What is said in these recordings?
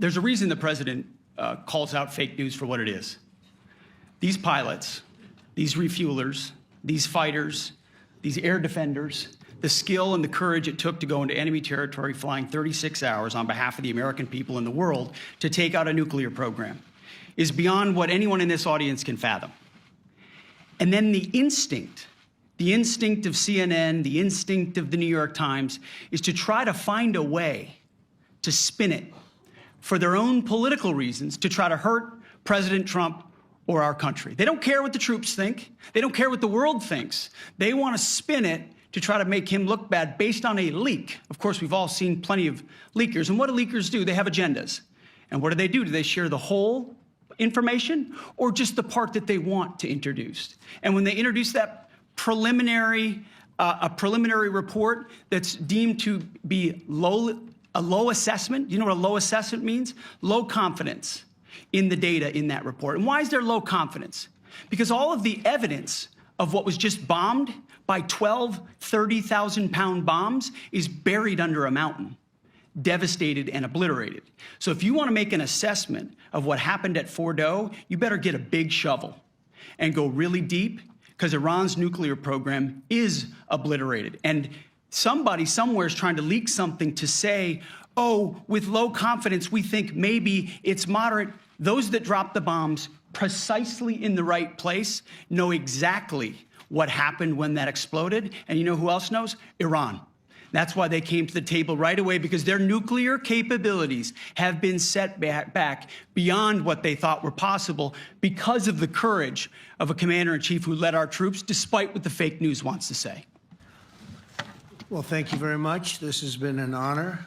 There's a reason the president calls out fake news for what it is. These pilots, these refuelers, these fighters, these air defenders, the skill and the courage it took to go into enemy territory flying 36 hours on behalf of the American people and the world to take out a nuclear program is beyond what anyone in this audience can fathom. And then the instinct of CNN, the instinct of the New York Times is to try to find a way to spin it for their own political reasons to try to hurt President Trump or our country. They don't care what the troops think. They don't care what the world thinks. They want to spin it to try to make him look bad based on a leak. Of course, we've all seen plenty of leakers. And what do leakers do? They have agendas. And what do? Do they share the whole information or just the part that they want to introduce? And when they introduce that preliminary report that's deemed to be a low assessment, you know what a low assessment means? Low confidence in the data in that report. And why is there low confidence? Because all of the evidence of what was just bombed by 12 30,000-pound bombs is buried under a mountain, devastated and obliterated. So if you want to make an assessment of what happened at Fordo, you better get a big shovel and go really deep, because Iran's nuclear program is obliterated. And somebody somewhere is trying to leak something to say, oh, with low confidence, we think maybe it's moderate. Those that dropped the bombs precisely in the right place know exactly what happened when that exploded. And you know who else knows? Iran. That's why they came to the table right away, because their nuclear capabilities have been set back beyond what they thought were possible because of the courage of a commander-in-chief who led our troops, despite what the fake news wants to say. Well, thank you very much. This has been an honor.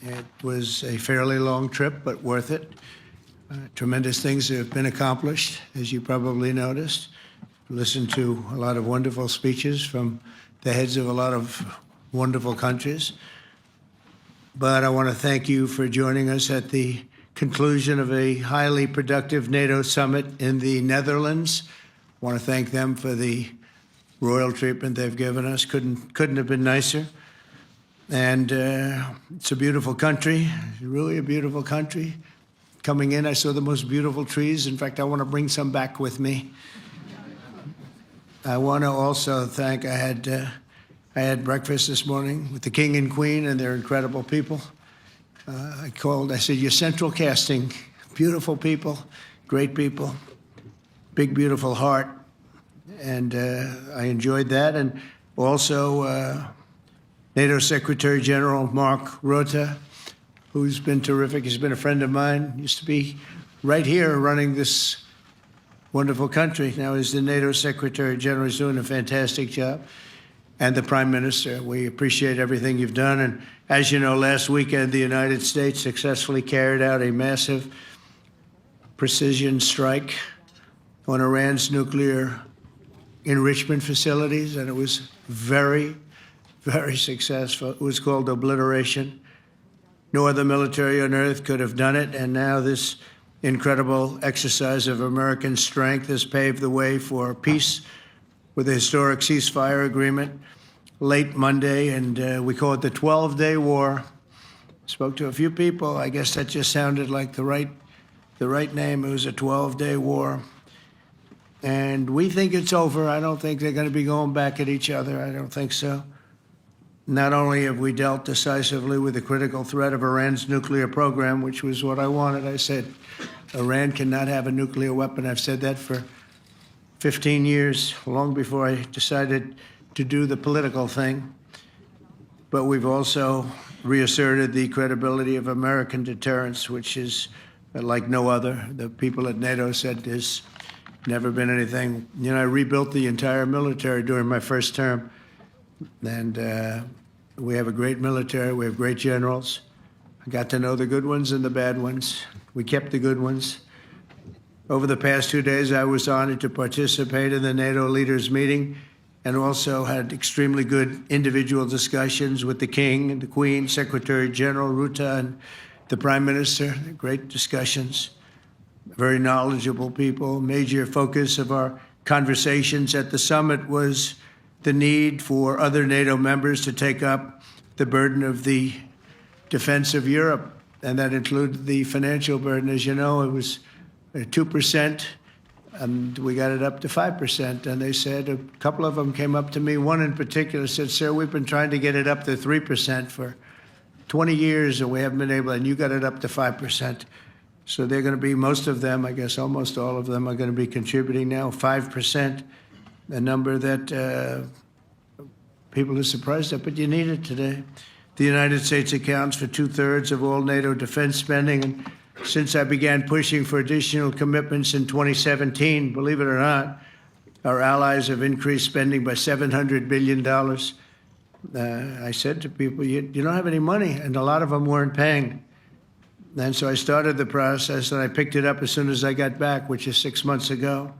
It was a fairly long trip, but worth it. Tremendous things have been accomplished, as you probably noticed. Listened to a lot of wonderful speeches from the heads of a lot of wonderful countries. But I want to thank you for joining us at the conclusion of a highly productive NATO summit in the Netherlands. I want to thank them for the royal treatment they've given us. Couldn't have been nicer. And it's a beautiful country, really a beautiful country. Coming in, I saw the most beautiful trees. In fact, I want to bring some back with me. I want to also thank, I had breakfast this morning with the King and Queen, and they're incredible people. I said, you're central casting, beautiful people, great people, big, beautiful heart. And I enjoyed that. And also NATO Secretary General Mark Rutte, who's been terrific. He's been a friend of mine, used to be right here running this wonderful country. Now he's the NATO Secretary General. He's doing a fantastic job. And the Prime Minister, we appreciate everything you've done. And as you know, last weekend, the United States successfully carried out a massive precision strike on Iran's nuclear enrichment facilities, and it was very, very successful. It was called obliteration. No other military on earth could have done it, and now this incredible exercise of American strength has paved the way for peace with a historic ceasefire agreement late Monday, and we call it the 12-day war. Spoke to a few people. I guess that just sounded like the right name. It was a 12-day war. And we think it's over. I don't think they're going to be going back at each other. I don't think so. Not only have we dealt decisively with the critical threat of Iran's nuclear program, which was what I wanted. I said, Iran cannot have a nuclear weapon. I've said that for 15 years, long before I decided to do the political thing. But we've also reasserted the credibility of American deterrence, which is like no other. The people at NATO said there's never been anything. You know, I rebuilt the entire military during my first term. And we have a great military. We have great generals. I got to know the good ones and the bad ones. We kept the good ones. Over the past 2 days, I was honored to participate in the NATO leaders meeting and also had extremely good individual discussions with the King and the Queen, Secretary General Rutte, and the Prime Minister. Great discussions. Very knowledgeable people. Major focus of our conversations at the summit was the need for other NATO members to take up the burden of the defense of Europe. and that included the financial burden. As you know, it was 2%, and we got it up to 5%. And they said, a couple of them came up to me, one in particular said, "Sir, we've been trying to get it up to 3% for 20 years, and we haven't been able, and you got it up to 5%. So they're going to be, most of them, I guess almost all of them, are going to be contributing now, 5%, a number that people are surprised at, but you need it today. The United States accounts for 2/3 of all NATO defense spending. And since I began pushing for additional commitments in 2017, believe it or not, our allies have increased spending by $700 billion. I said to people, you don't have any money, and a lot of them weren't paying. And so I started the process, and I picked it up as soon as I got back, which is 6 months ago.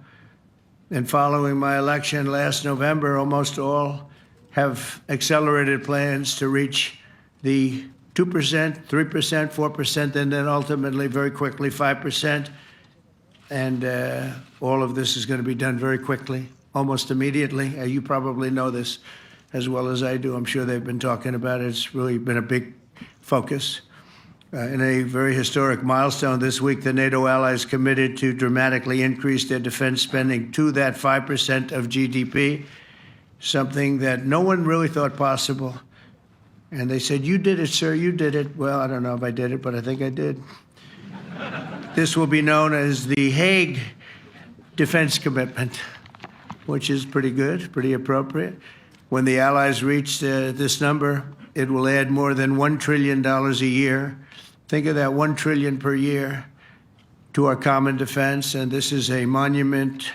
And following my election last November, almost all have accelerated plans to reach the 2%, 3%, 4%, and then ultimately, very quickly, 5%. And all of this is going to be done very quickly, almost immediately. You probably know this as well as I do. I'm sure they've been talking about it. It's really been a big focus. In a very historic milestone this week, the NATO allies committed to dramatically increase their defense spending to that 5% of GDP, something that no one really thought possible. And they said, "You did it, sir, you did it." Well, I don't know if I did it, but I think I did. This will be known as the Hague Defense Commitment, which is pretty good, pretty appropriate. When the allies reach this number, it will add more than $1 trillion a year. Think of that, $1 trillion per year to our common defense. And this is a monument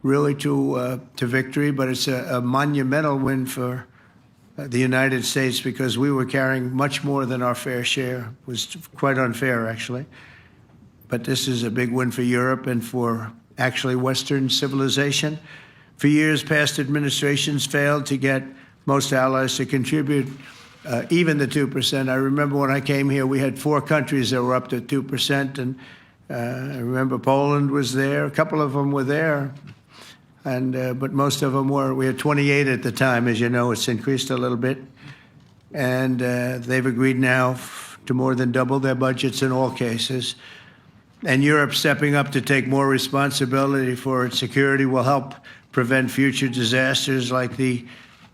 really to victory, but it's a monumental win for the United States, because we were carrying much more than our fair share. It was quite unfair, actually. But this is a big win for Europe and for actually Western civilization. For years, past administrations failed to get most allies to contribute even the 2%. I remember when I came here, we had 4 countries that were up to 2%. And I remember Poland was there. A couple of them were there. But most of them were. We had 28 at the time. As you know, it's increased a little bit. And they've agreed now to more than double their budgets in all cases. And Europe stepping up to take more responsibility for its security will help prevent future disasters like the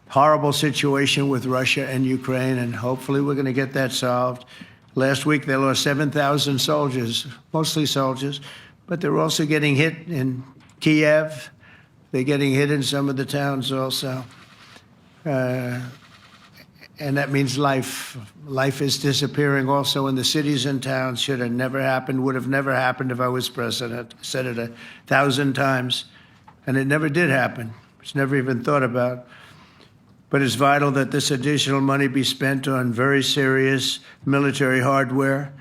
horrible situation with Russia and Ukraine. And hopefully we're going to get that solved. Last week, they lost 7,000 soldiers, mostly soldiers. But they're also getting hit in Kiev. They're getting hit in some of the towns also. And that means life. Life is disappearing also in the cities and towns. Should have never happened, would have never happened if I was president. I said it 1,000 times. And it never did happen. It's never even thought about. But it's vital that this additional money be spent on very serious military hardware,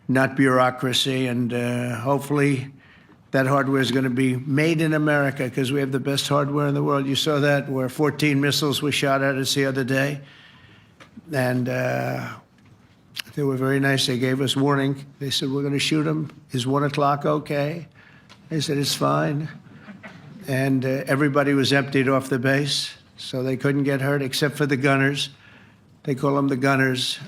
not bureaucracy. And hopefully that hardware is going to be made in America, because we have the best hardware in the world. You saw that, where 14 missiles were shot at us the other day. And they were very nice. They gave us warning. They said, "We're going to shoot them. Is 1 o'clock okay?" They said, "It's fine." And everybody was emptied off the base, so they couldn't get hurt except for the gunners. They call them the gunners.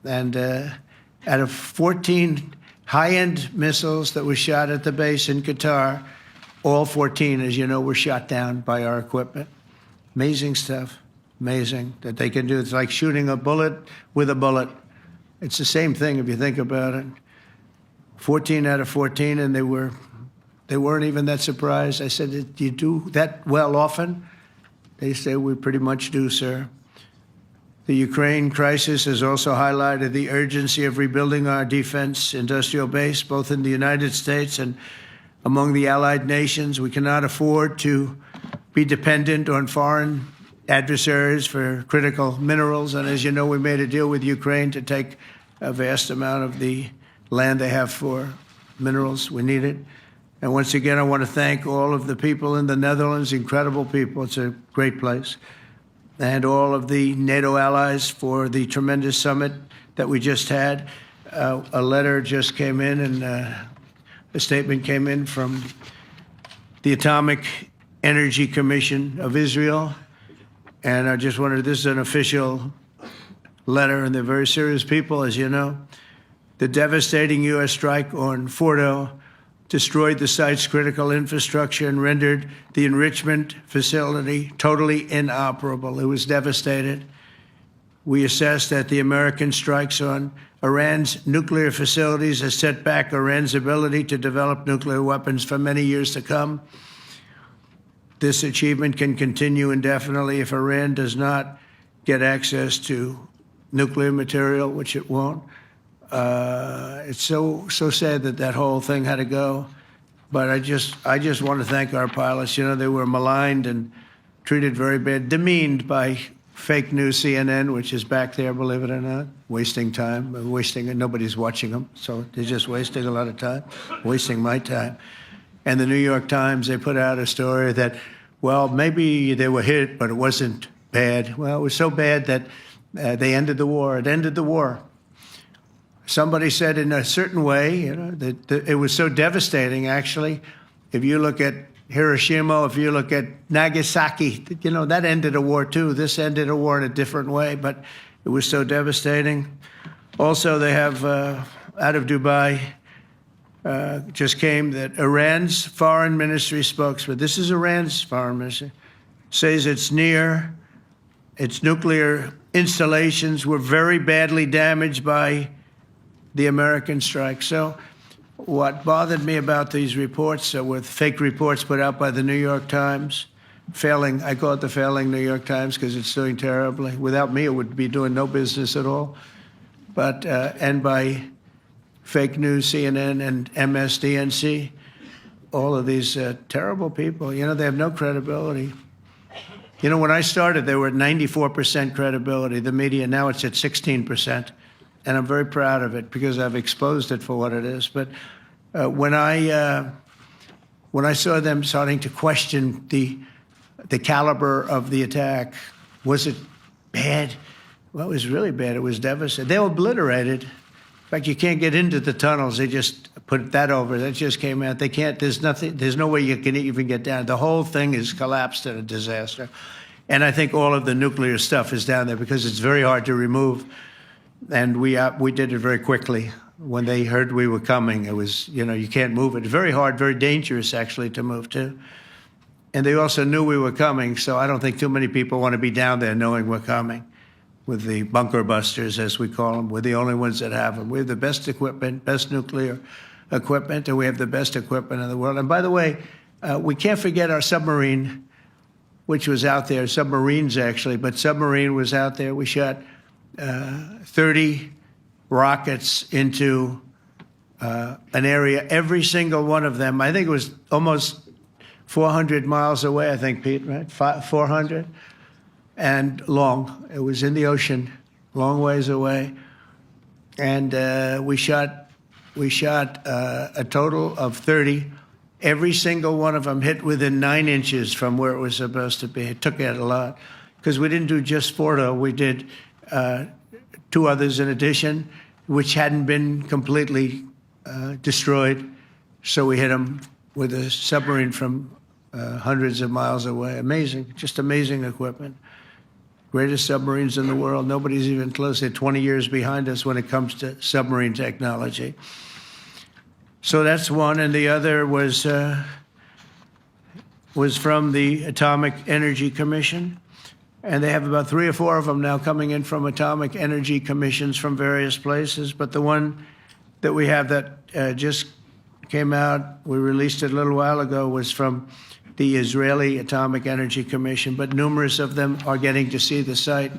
And out of 14 high-end missiles that were shot at the base in Qatar, all 14, as you know, were shot down by our equipment. Amazing stuff. Amazing that they can do. It's like shooting a bullet with a bullet. It's the same thing if you think about it. 14 out of 14, and they weren't even that surprised. I said, "Do you do that well often?" They say, "We pretty much do, sir." The Ukraine crisis has also highlighted the urgency of rebuilding our defense industrial base, both in the United States and among the allied nations. We cannot afford to be dependent on foreign adversaries for critical minerals. And as you know, we made a deal with Ukraine to take a vast amount of the land they have for minerals. We need it. And once again, I want to thank all of the people in the Netherlands, incredible people. It's a great place. And all of the NATO allies for the tremendous summit that we just had. A letter just came in, and a statement came in from the Atomic Energy Commission of Israel. And I just wanted, this is an official letter, and they're very serious people, as you know. The devastating U.S. strike on Fordo destroyed the site's critical infrastructure and rendered the enrichment facility totally inoperable. It was devastated. We assess that the American strikes on Iran's nuclear facilities has set back Iran's ability to develop nuclear weapons for many years to come. This achievement can continue indefinitely if Iran does not get access to nuclear material, which it won't. It's so sad that that whole thing had to go. But I just want to thank our pilots. You know, they were maligned and treated very bad, demeaned by fake news CNN, which is back there, believe it or not, wasting time, nobody's watching them, so they're just wasting a lot of time, wasting my time. And the New York Times, they put out a story that, well, maybe they were hit, but it wasn't bad. Well, it was so bad that they ended the war. It ended the war. Somebody said in a certain way, you know, that it was so devastating, actually. If you look at Hiroshima, if you look at Nagasaki, you know, that ended a war too. This ended a war in a different way, but it was so devastating. Also, they have, out of Dubai, just came that Iran's foreign ministry spokesman, this is Iran's foreign ministry, says its nuclear installations were very badly damaged by the American strike. So what bothered me about these reports with fake reports put out by the New York Times, failing, I call it the failing New York Times because it's doing terribly. Without me, it would be doing no business at all. But, and by fake news, CNN and MSDNC, all of these terrible people, you know, they have no credibility. You know, when I started, they were at 94% credibility, the media. Now it's at 16%. And I'm very proud of it because I've exposed it for what it is. But when I saw them starting to question the caliber of the attack, was it bad? Well, it was really bad. It was devastating. They were obliterated. In fact, you can't get into the tunnels. They just put that over. That just came out. They can't. There's nothing. There's no way you can even get down. The whole thing is collapsed in a disaster. And I think all of the nuclear stuff is down there because it's very hard to remove. And we did it very quickly. When they heard we were coming, it was, you know, you can't move it. Very hard, very dangerous, actually, to move to. And they also knew we were coming, so I don't think too many people want to be down there knowing we're coming. With the bunker busters, as we call them, we're the only ones that have them. We have the best equipment, best nuclear equipment, and we have the best equipment in the world. And by the way, we can't forget our submarine, which was out there, submarines actually, but submarine was out there. We shot 30 rockets into an area, every single one of them. I think it was almost 400 miles away, I think, Pete, right? 400? And long. It was in the ocean, long ways away. And we shot a total of 30. Every single one of them hit within 9 inches from where it was supposed to be. It took out a lot because we didn't do just Fordo. We did 2 others in addition, which hadn't been completely destroyed. So we hit them with a submarine from hundreds of miles away. Amazing, just amazing equipment. Greatest submarines in the world. Nobody's even close. They're 20 years behind us when it comes to submarine technology. So that's one, and the other was from the Atomic Energy Commission. And they have about 3 or 4 of them now coming in from atomic energy commissions from various places. But the one that we have that just came out, we released it a little while ago, was from the Israeli Atomic Energy Commission. But numerous of them are getting to see the site,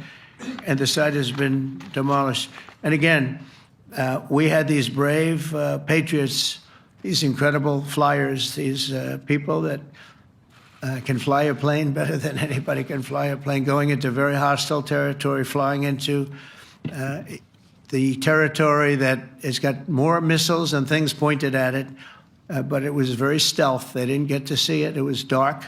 and the site has been demolished. And again, we had these brave patriots, these incredible flyers, these people that can fly a plane better than anybody can fly a plane, going into very hostile territory, flying into the territory that has got more missiles and things pointed at it, but it was very stealth. They didn't get to see it. It was dark.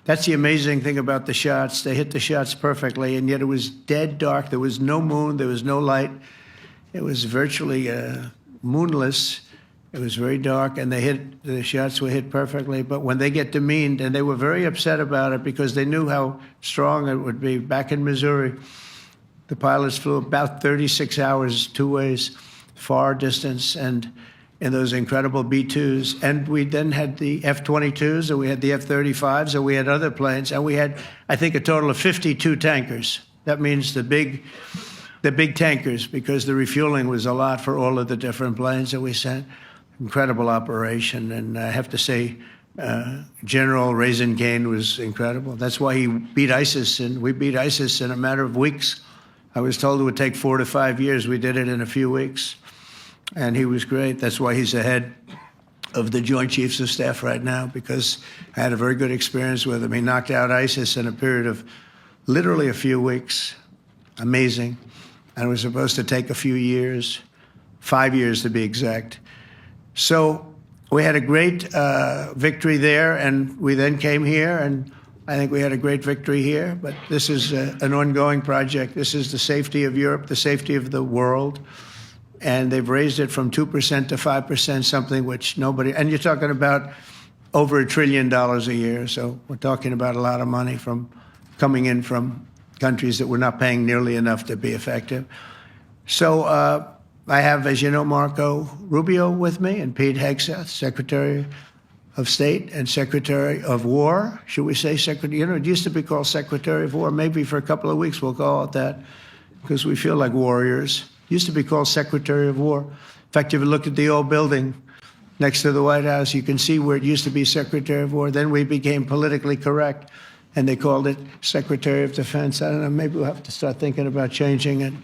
That's the amazing thing about the shots. They hit the shots perfectly, and yet it was dead dark. There was no moon. There was no light. It was virtually moonless. It was very dark, and the shots were hit perfectly. But when they get demeaned, and they were very upset about it because they knew how strong it would be. Back in Missouri, the pilots flew about 36 hours, 2 ways, far distance, and in those incredible B-2s. And we then had the F-22s, and we had the F-35s, and we had other planes, and we had, I think, a total of 52 tankers. That means the big tankers, because the refueling was a lot for all of the different planes that we sent. Incredible operation, and I have to say, General Raisin Cain was incredible. That's why he beat ISIS, and we beat ISIS in a matter of weeks. I was told it would take 4 to 5 years. We did it in a few weeks, and he was great. That's why he's the head of the Joint Chiefs of Staff right now, because I had a very good experience with him. He knocked out ISIS in a period of literally a few weeks. Amazing. And it was supposed to take a few years, 5 years to be exact. So we had a great victory there, and we then came here, and I think we had a great victory here. But this is an ongoing project. This is the safety of Europe, the safety of the world. And they've raised it from 2% to 5%, something which nobody, and you're talking about over $1 trillion a year. So we're talking about a lot of money coming in from countries that were not paying nearly enough to be effective. So I have, as you know, Marco Rubio with me, and Pete Hegseth, Secretary of State and Secretary of War. Should we say Secretary? You know, it used to be called Secretary of War. Maybe for a couple of weeks we'll call it that, because we feel like warriors. It used to be called Secretary of War. In fact, if you look at the old building next to the White House, you can see where it used to be Secretary of War. Then we became politically correct, and they called it Secretary of Defense. I don't know, maybe we'll have to start thinking about changing it.